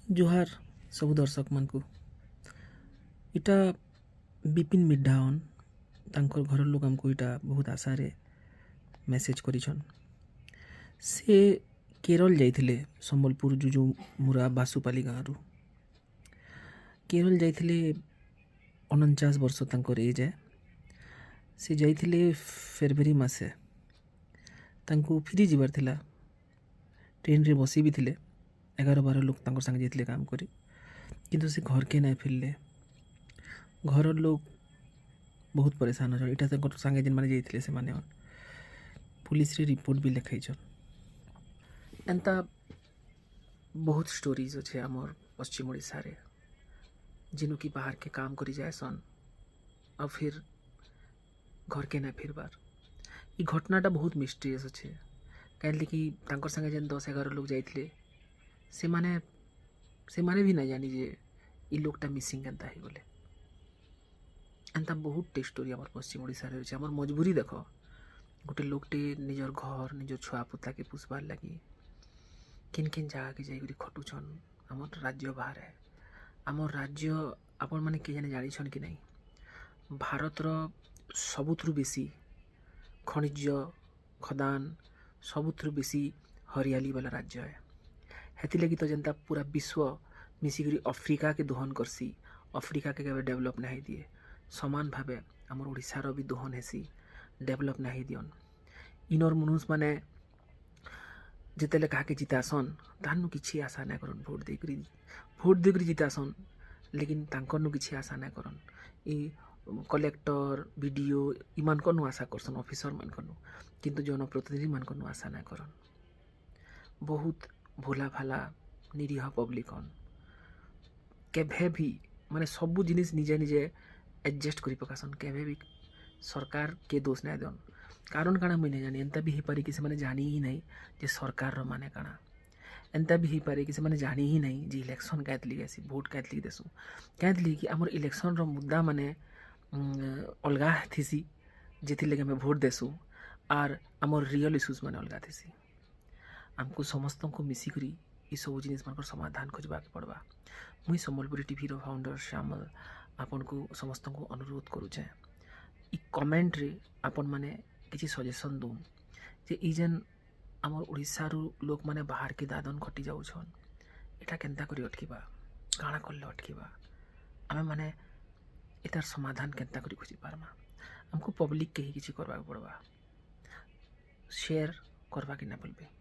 जोहार सब दर्शक मान को इटा विपिन मिड्ढावन तांकर घर लोक आमको इटा बहुत आशारे मेसेज करिछन। से केरल जाइथिले संबलपुर जुजु मुरा बासुपाली गाँव केरल जाइथिले 49 वर्ष तांकर एज है। से जाइथिले फेब्रुआरी मासे तांको फिरी जिबार थिला। ट्रेन रे बसी भी थिले 11-12 लोग तांकर संगे जाइथिले काम करी, किंतु से घर के ना फिरले। घर लोग बहुत परेशान हो इटा तांकर संगे जेन माने जाइथिले से माने पुलिस रे रिपोर्ट भी लिखाइछन। एंता बहुत स्टोरीज अच्छे आमर पश्चिम ओडिशा रे जिनु की बाहर के काम करी जाए सन और फिर घर के ना फिरबार। ये घटनाटा बहुत मिस्टीरियस अच्छे कहीं कि तांकर संगे जेन 10-11 लोग जाइथिले से माने भी ना जानी जे ई लोकटा मिसिंग केनता ही बोले। एंता बहुत टे स्टोरी आमर पश्चिम ओडिशा रे अछि। आमर मजबूरी देखो गोटे लोकटे निजर घर निजर छुआ पुता के पुषबार लगी किन किन जगह के जाइकरी खटुछन। आमर राज्य बाहर है। आमर राज्य आपण माने के जाने जानिछन कि नहीं, भारतर सबुथरु बेसी खनिज खदान सबुथरु बेसी हरियाली वाला राज्य है। हेति लगी तो जनता पूरा विश्व मिसिकरी अफ्रीका के दोहन करसी। अफ्रीका के केबे डेवलप नहीं दिए समान भावे आमर ओडिशार भी दोहन हेसी, डेवलप नहीं दियन। इनर मनुष माने जितेले काके जितासन तानु किछि आशा ना करन। भोट देकरी जितासन लेकिन तांकर नु किछि आशा ना करन। ई कलेक्टर बीडीओ इमान को आशा करसन, ऑफिसर मान को, किंतु जनप्रतिनिधि मान को आशा ना करन। बहुत भोला भाला निरीह पब्लिकन केभे भी माने सबु जिनिस निजे निजे एडजस्ट करी पकासन। केभे भी सरकार के दोष ना देन। कारण काना मुई नहीं जानी। एंता भी ही पारे कि से माने जानी ही नहीं जे सरकार रो माने काना। एंता भी ही पारे कि से माने जानी ही नहीं जे इलेक्शन कैतली आसी वोट कैतली देसु कैतली कि हमर इलेक्शन रो मुद्दा माने अलगा थीसी जेथि लगे हमें वोट देसु आर हमर रियल इश्यूज माने अलगा थीसी। हमको समस्त को मिसिकरी ई सब जिनिस मानकर समाधान खोजबा के पड़बा। मुई संबलपुरी टीवी रो फाउंडर श्यामल आपन को समस्त को अनुरोध करूचे ई कमेंट रे आपन माने किछि सजेशन दो जे ई जेन हमर ओडिसा रो लोक माने बाहर के दादन खटी जाउछन एटा केनता करी अटकीबा, काଣା करले अटकीबा, आमे माने एटार समाधान केनता करी खोजी पारमा। हमको पब्लिक के ही किछि करबा पड़बा। शेयर करबा कि ना बोलबे।